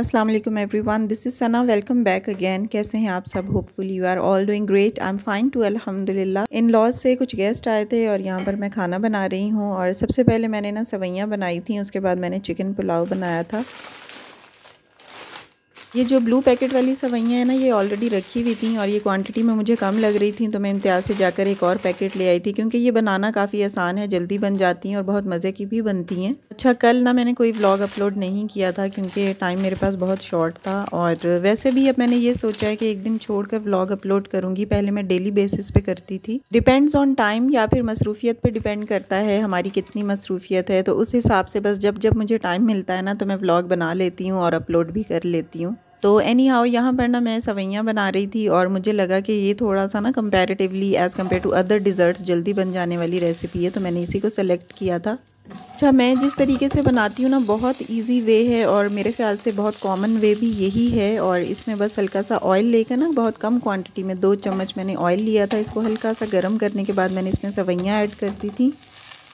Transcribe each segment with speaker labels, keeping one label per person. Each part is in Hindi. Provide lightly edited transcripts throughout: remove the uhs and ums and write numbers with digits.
Speaker 1: अस्सलाम वालेकुम everyone, this is Sana. Welcome back again. कैसे हैं आप सब? Hopefully you are all doing great. I am fine too अल्हम्दुलिल्लाह। इन लॉज से कुछ गेस्ट आए थे और यहाँ पर मैं खाना बना रही हूँ। और सबसे पहले मैंने ना सवैयाँ बनाई थी, उसके बाद मैंने चिकन पुलाव बनाया था। ये जो ब्लू पैकेट वाली सवैयाँ हैं ना, ये ऑलरेडी रखी हुई थी और ये क्वांटिटी में मुझे कम लग रही थी, तो मैं इम्तियाज़ से जाकर एक और पैकेट ले आई थी, क्योंकि ये बनाना काफ़ी आसान है, जल्दी बन जाती हैं और बहुत मज़े की भी बनती हैं। अच्छा, कल ना मैंने कोई व्लॉग अपलोड नहीं किया था क्योंकि टाइम मेरे पास बहुत शॉर्ट था। और वैसे भी अब मैंने ये सोचा है कि एक दिन छोड़कर व्लॉग अपलोड करूँगी। पहले मैं डेली बेसिस पे करती थी। डिपेंड्स ऑन टाइम या फिर मसरूफियत पे डिपेंड करता है हमारी कितनी मसरूफियत है, तो उस हिसाब से बस जब जब मुझे टाइम मिलता है ना, तो मैं व्लॉग बना लेती हूँ और अपलोड भी कर लेती हूँ। तो एनी हाउ यहाँ पर ना मैं सवैयाँ बना रही थी और मुझे लगा कि ये थोड़ा सा ना comparatively as compare to other desserts जल्दी बन जाने वाली रेसिपी है, तो मैंने इसी को सेलेक्ट किया था। अच्छा, मैं जिस तरीके से बनाती हूँ ना, बहुत इजी वे है और मेरे ख्याल से बहुत कॉमन वे भी यही है। और इसमें बस हल्का सा ऑयल लेकर ना, बहुत कम क्वांटिटी में 2 चम्मच मैंने ऑयल लिया था। इसको हल्का सा गर्म करने के बाद मैंने इसमें सवैयाँ ऐड कर दी थी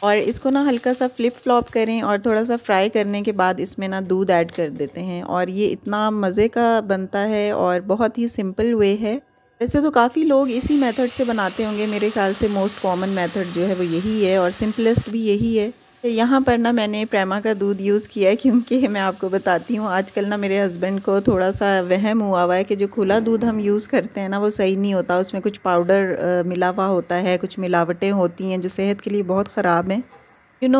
Speaker 1: और इसको ना हल्का सा फ्लिप फ्लॉप करें और थोड़ा सा फ्राई करने के बाद इसमें ना दूध ऐड कर देते हैं। और ये इतना मज़े का बनता है और बहुत ही सिंपल वे है। वैसे तो काफ़ी लोग इसी मेथड से बनाते होंगे, मेरे ख्याल से मोस्ट कॉमन मेथड जो है वो यही है और सिंपलेस्ट भी यही है। तो यहाँ पर ना मैंने प्रेमा का दूध यूज़ किया है, क्योंकि मैं आपको बताती हूँ आजकल ना मेरे हस्बैंड को थोड़ा सा वहम हुआ है कि जो खुला दूध हम यूज़ करते हैं ना, वो सही नहीं होता। उसमें कुछ पाउडर मिला हुआ होता है, कुछ मिलावटें होती हैं जो सेहत के लिए बहुत ख़राब हैं।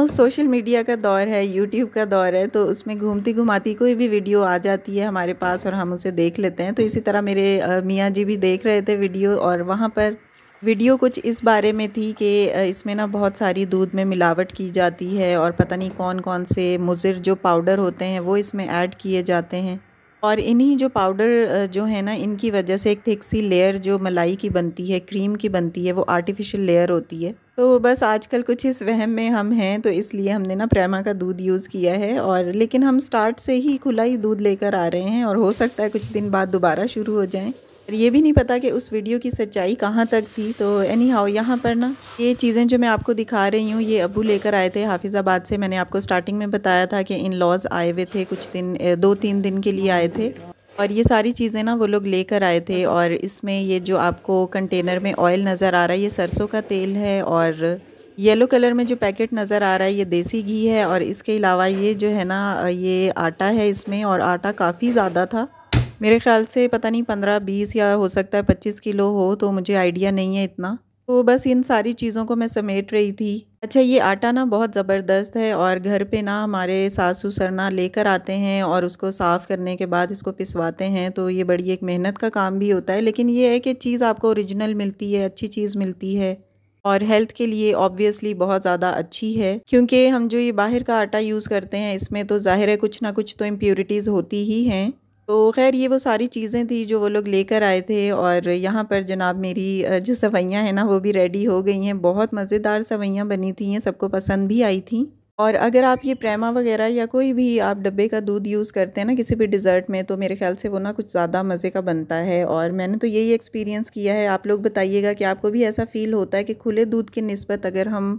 Speaker 1: सोशल मीडिया का दौर है, यूट्यूब का दौर है, तो उसमें घूमती घुमाती कोई भी वीडियो आ जाती है हमारे पास और हम उसे देख लेते हैं। तो इसी तरह मेरे मियाँ जी भी देख रहे थे वीडियो, और वहाँ पर वीडियो कुछ इस बारे में थी कि इसमें ना बहुत सारी दूध में मिलावट की जाती है और पता नहीं कौन कौन से मुज़िर जो पाउडर होते हैं वो इसमें ऐड किए जाते हैं। और इन्हीं जो पाउडर जो है ना, इनकी वजह से एक थिक सी लेयर जो मलाई की बनती है, क्रीम की बनती है, वो आर्टिफिशियल लेयर होती है। तो बस आजकल कुछ इस वहम में हम हैं, तो इसलिए हमने ना प्रेमा का दूध यूज़ किया है। और लेकिन हम स्टार्ट से ही खुला ही दूध लेकर आ रहे हैं और हो सकता है कुछ दिन बाद दोबारा शुरू हो जाएं। और ये भी नहीं पता कि उस वीडियो की सच्चाई कहाँ तक थी। तो एनी हाउ यहाँ पर ना ये चीज़ें जो मैं आपको दिखा रही हूँ, ये अब्बू लेकर आए थे हाफिज़ाबाद से। मैंने आपको स्टार्टिंग में बताया था कि इन लॉज आए हुए थे, कुछ दिन 2-3 दिन के लिए आए थे और ये सारी चीज़ें ना वो लोग लेकर आए थे। और इसमें ये जो आपको कंटेनर में ऑयल नज़र आ रहा है, ये सरसों का तेल है, और येलो कलर में जो पैकेट नज़र आ रहा है ये देसी घी है। और इसके अलावा ये जो है ना, ये आटा है इसमें, और आटा काफ़ी ज़्यादा था। मेरे ख़्याल से पता नहीं 15-20 या हो सकता है 25 किलो हो, तो मुझे आइडिया नहीं है इतना। तो बस इन सारी चीज़ों को मैं समेट रही थी। अच्छा, ये आटा ना बहुत ज़बरदस्त है और घर पे ना हमारे सासू सर ना लेकर आते हैं और उसको साफ़ करने के बाद इसको पिसवाते हैं। तो ये बड़ी एक मेहनत का काम भी होता है, लेकिन ये है कि चीज़ आपको ओरिजिनल मिलती है, अच्छी चीज़ मिलती है और हेल्थ के लिए ऑब्वियसली बहुत ज़्यादा अच्छी है। क्योंकि हम जो ये बाहर का आटा यूज़ करते हैं, इसमें तो ज़ाहिर है कुछ ना कुछ तो इम्प्योरिटीज़ होती ही हैं। तो ख़ैर ये वो सारी चीज़ें थी जो वो लोग लेकर आए थे। और यहाँ पर जनाब मेरी जो सवैयाँ हैं ना, वो भी रेडी हो गई हैं। बहुत मज़ेदार सवैयाँ बनी थी हैं, सबको पसंद भी आई थी। और अगर आप ये प्रेमा वगैरह या कोई भी आप डब्बे का दूध यूज़ करते हैं ना किसी भी डिज़र्ट में, तो मेरे ख़्याल से वो ना कुछ ज़्यादा मज़े का बनता है। और मैंने तो यही एक्सपीरियंस किया है। आप लोग बताइएगा कि आपको भी ऐसा फ़ील होता है कि खुले दूध की निस्बत अगर हम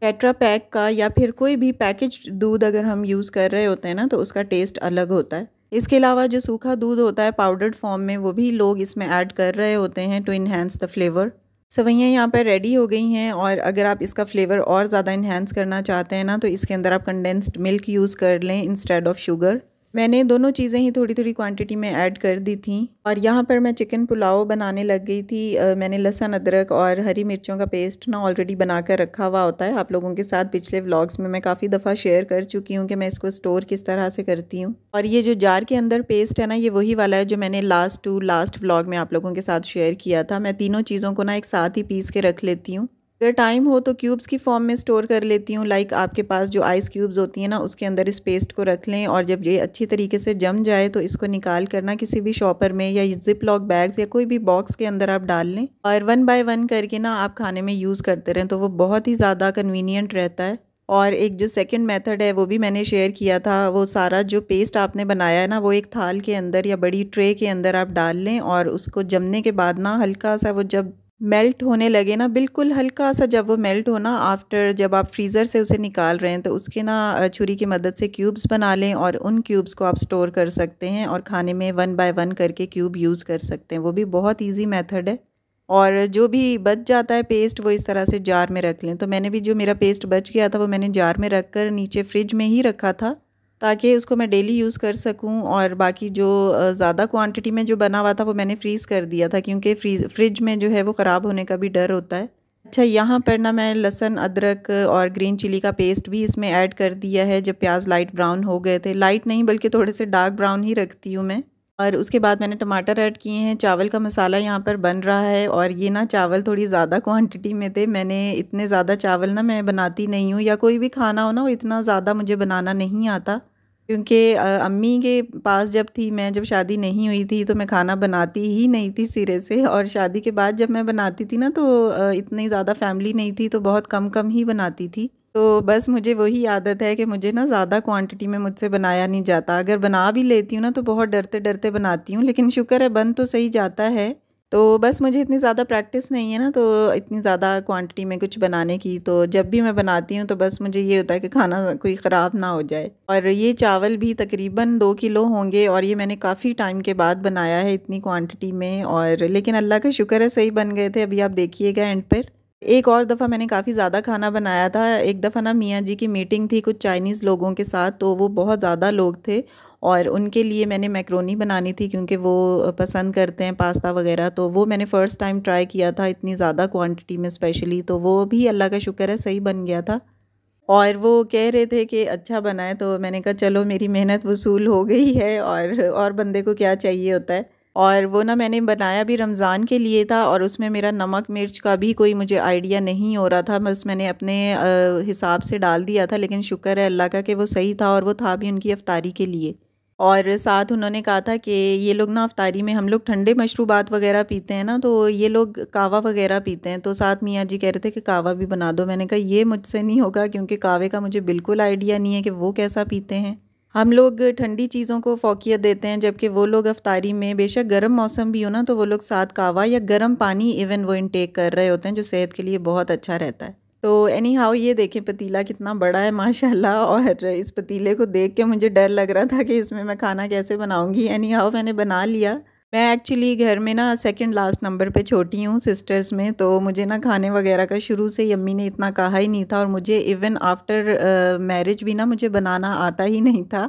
Speaker 1: टेट्रा पैक का या फिर कोई भी पैकेज्ड दूध अगर हम यूज़ कर रहे होते हैं ना, तो उसका टेस्ट अलग होता है। इसके अलावा जो सूखा दूध होता है पाउडर्ड फॉर्म में, वो भी लोग इसमें ऐड कर रहे होते हैं टू इन्हेंस द फ्लेवर। सवैयाँ यहाँ पर रेडी हो गई हैं और अगर आप इसका फ्लेवर और ज़्यादा इन्हेंस करना चाहते हैं ना, तो इसके अंदर आप कंडेंस्ड मिल्क यूज़ कर लें इंस्टेड ऑफ शुगर। मैंने दोनों चीज़ें ही थोड़ी थोड़ी क्वांटिटी में ऐड कर दी थी। और यहाँ पर मैं चिकन पुलाव बनाने लग गई थी। मैंने लहसुन, अदरक और हरी मिर्चों का पेस्ट ना ऑलरेडी बना कर रखा हुआ होता है। आप लोगों के साथ पिछले व्लॉग्स में मैं काफ़ी दफ़ा शेयर कर चुकी हूँ कि मैं इसको स्टोर किस तरह से करती हूँ। और ये जो जार के अंदर पेस्ट है ना, ये वही वाला है जो मैंने लास्ट व्लॉग में आप लोगों के साथ शेयर किया था। मैं तीनों चीज़ों को ना एक साथ ही पीस के रख लेती हूँ। अगर टाइम हो तो क्यूब्स की फॉर्म में स्टोर कर लेती हूँ। लाइक आपके पास जो आइस क्यूब्स होती हैं ना, उसके अंदर इस पेस्ट को रख लें और जब ये अच्छी तरीके से जम जाए तो इसको निकाल कर ना किसी भी शॉपर में या जिप लॉक बैग्स या कोई भी बॉक्स के अंदर आप डाल लें और 1 बाय 1 करके ना आप खाने में यूज़ करते रहें, तो वो बहुत ही ज़्यादा कन्वीनियंट रहता है। और एक जो सेकंड मेथड है वो भी मैंने शेयर किया था। वो सारा जो पेस्ट आपने बनाया है ना, वो एक थाल के अंदर या बड़ी ट्रे के अंदर आप डाल लें और उसको जमने के बाद ना हल्का सा वो जब मेल्ट होने लगे ना, बिल्कुल हल्का सा जब वो मेल्ट हो ना, आफ्टर जब आप फ्रीज़र से उसे निकाल रहे हैं तो उसके ना छुरी की मदद से क्यूब्स बना लें और उन क्यूब्स को आप स्टोर कर सकते हैं और खाने में 1 बाय 1 करके क्यूब यूज़ कर सकते हैं। वो भी बहुत ईजी मेथड है। और जो भी बच जाता है पेस्ट वो इस तरह से जार में रख लें। तो मैंने भी जो मेरा पेस्ट बच गया था वो मैंने जार में रख कर नीचे फ्रिज में ही रखा था, ताकि उसको मैं डेली यूज़ कर सकूं। और बाकी जो ज़्यादा क्वांटिटी में जो बना हुआ था वो मैंने फ्रीज़ कर दिया था, क्योंकि फ्रिज में जो है वो ख़राब होने का भी डर होता है। अच्छा, यहाँ पर ना मैं लहसुन, अदरक और ग्रीन चिली का पेस्ट भी इसमें ऐड कर दिया है। जब प्याज लाइट ब्राउन हो गए थे, लाइट नहीं बल्कि थोड़े से डार्क ब्राउन ही रखती हूँ मैं। और उसके बाद मैंने टमाटर ऐड किए हैं। चावल का मसाला यहाँ पर बन रहा है और ये ना चावल थोड़ी ज़्यादा क्वांटिटी में थे। मैंने इतने ज़्यादा चावल ना मैं बनाती नहीं हूँ, या कोई भी खाना हो ना वो इतना ज़्यादा मुझे बनाना नहीं आता, क्योंकि अम्मी के पास जब थी, मैं जब शादी नहीं हुई थी तो मैं खाना बनाती ही नहीं थी सिरे से। और शादी के बाद जब मैं बनाती थी ना तो इतनी ज़्यादा फैमिली नहीं थी तो बहुत कम कम ही बनाती थी। तो बस मुझे वही आदत है कि मुझे ना ज़्यादा क्वांटिटी में मुझसे बनाया नहीं जाता। अगर बना भी लेती हूँ ना तो बहुत डरते डरते बनाती हूँ, लेकिन शुक्र है बन तो सही जाता है। तो बस मुझे इतनी ज़्यादा प्रैक्टिस नहीं है ना, तो इतनी ज़्यादा क्वांटिटी में कुछ बनाने की। तो जब भी मैं बनाती हूँ तो बस मुझे ये होता है कि खाना कोई ख़राब ना हो जाए। और ये चावल भी तकरीबन 2 किलो होंगे और ये मैंने काफ़ी टाइम के बाद बनाया है इतनी क्वांटिटी में। और लेकिन अल्लाह का शुक्र है सही बन गए थे। अभी आप देखिएगा एंड पर। एक और दफ़ा मैंने काफ़ी ज़्यादा खाना बनाया था। एक दफ़ा ना मियाँ जी की मीटिंग थी कुछ चाइनीज़ लोगों के साथ, तो वो बहुत ज़्यादा लोग थे और उनके लिए मैंने मैक्रोनी बनानी थी, क्योंकि वो पसंद करते हैं पास्ता वगैरह। तो वो मैंने फ़र्स्ट टाइम ट्राई किया था इतनी ज़्यादा क्वांटिटी में स्पेशली, तो वो भी अल्लाह का शुक्र है सही बन गया था। और वो कह रहे थे कि अच्छा बना है, तो मैंने कहा चलो मेरी मेहनत वसूल हो गई है, और बंदे को क्या चाहिए होता है। और वो ना मैंने बनाया भी रमज़ान के लिए था और उसमें मेरा नमक मिर्च का भी कोई मुझे आइडिया नहीं हो रहा था, बस मैंने अपने हिसाब से डाल दिया था। लेकिन शुक्र है अल्लाह का कि वो सही था और वो था भी उनकी अफ्तारी के लिए। और साथ उन्होंने कहा था कि ये लोग ना अफ्तारी में, हम लोग ठंडे मशरूबात वगैरह पीते हैं ना, तो ये लोग कहवा वगैरह पीते हैं। तो साथ मियाँ जी कह रहे थे कि कहवा भी बना दो। मैंने कहा ये मुझसे नहीं होगा, क्योंकि कहवे का मुझे बिल्कुल आइडिया नहीं है कि वो कैसा पीते हैं। हम लोग ठंडी चीज़ों को फ़ौक़ियत देते हैं, जबकि वो लोग अफ्तारी में बेशक गर्म मौसम भी हो ना तो वो लोग साथ कहवा या गर्म पानी इवन वो इनटेक कर रहे होते हैं, जो सेहत के लिए बहुत अच्छा रहता है। तो एनी हाउ ये देखें पतीला कितना बड़ा है माशाल्लाह, और इस पतीले को देख के मुझे डर लग रहा था कि इसमें मैं खाना कैसे बनाऊंगी। एनी हाउ मैंने बना लिया। मैं एक्चुअली घर में ना सेकंड लास्ट नंबर पे छोटी हूँ सिस्टर्स में, तो मुझे ना खाने वगैरह का शुरू से ही अम्मी ने इतना कहा ही नहीं था, और मुझे इवन आफ्टर मैरिज भी ना मुझे बनाना आता ही नहीं था।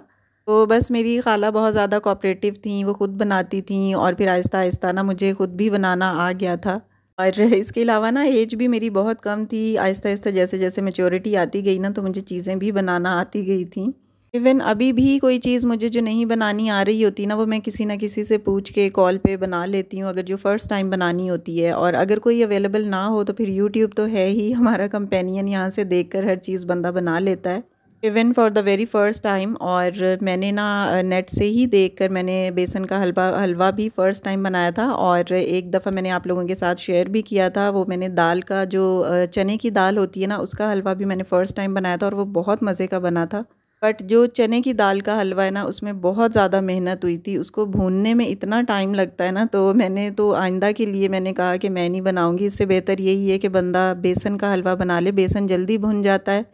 Speaker 1: तो बस मेरी खाला बहुत ज़्यादा कोऑपरेटिव थी, वो ख़ुद बनाती थी और फिर आहिस्ता आहिस्ता ना मुझे ख़ुद भी बनाना आ गया था। और इसके अलावा ना एज भी मेरी बहुत कम थी। आहिस्ता आहिस्ता जैसे जैसे मैच्योरिटी आती गई ना तो मुझे चीज़ें भी बनाना आती गई थी। इवन अभी भी कोई चीज़ मुझे जो नहीं बनानी आ रही होती ना, वो मैं किसी ना किसी से पूछ के कॉल पे बना लेती हूँ, अगर जो फ़र्स्ट टाइम बनानी होती है। और अगर कोई अवेलेबल ना हो तो फिर यूट्यूब तो है ही हमारा कंपेनियन, यहाँ से देखकर हर चीज़ बंदा बना लेता है, even for the very first time. और मैंने ना नेट से ही देखकर मैंने बेसन का हलवा भी फ़र्स्ट टाइम बनाया था। और एक दफ़ा मैंने आप लोगों के साथ शेयर भी किया था, वो मैंने दाल का जो चने की दाल होती है ना, उसका हलवा भी मैंने फ़र्स्ट टाइम बनाया था और वो बहुत मज़े का बना था। बट जो चने की दाल का हलवा है ना, उसमें बहुत ज़्यादा मेहनत हुई थी, उसको भूनने में इतना टाइम लगता है ना, तो मैंने तो आइंदा के लिए मैंने कहा कि मैं नहीं बनाऊँगी। इससे बेहतर यही है कि बंदा बेसन का हलवा बना ले, बेसन जल्दी भुन जाता है।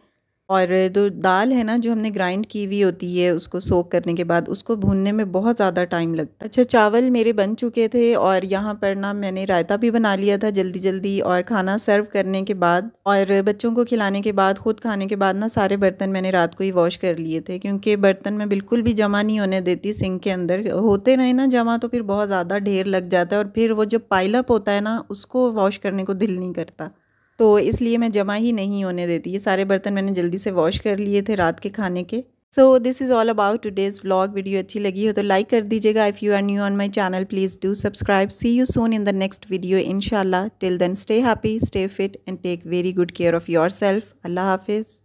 Speaker 1: और जो दाल है ना, जो हमने ग्राइंड की हुई होती है, उसको सोक करने के बाद उसको भूनने में बहुत ज़्यादा टाइम लगता है। अच्छा, चावल मेरे बन चुके थे और यहाँ पर ना मैंने रायता भी बना लिया था जल्दी जल्दी। और खाना सर्व करने के बाद और बच्चों को खिलाने के बाद, ख़ुद खाने के बाद ना सारे बर्तन मैंने रात को ही वॉश कर लिए थे, क्योंकि बर्तन में बिल्कुल भी जमा नहीं होने देती। सिंक के अंदर होते रहे ना जमा तो फिर बहुत ज़्यादा ढेर लग जाता है, और फिर वो जो पाइलअप होता है ना, उसको वॉश करने को दिल नहीं करता। तो इसलिए मैं जमा ही नहीं होने देती। ये सारे बर्तन मैंने जल्दी से वॉश कर लिए थे रात के खाने के। So this is all about today's vlog. Video अच्छी लगी हो तो लाइक कर दीजिएगा। If you are new on my channel please do subscribe. See you soon in the next video इंशाल्लाह। Till then stay happy, stay fit and take very good care of your self. अल्लाह हाफिज़।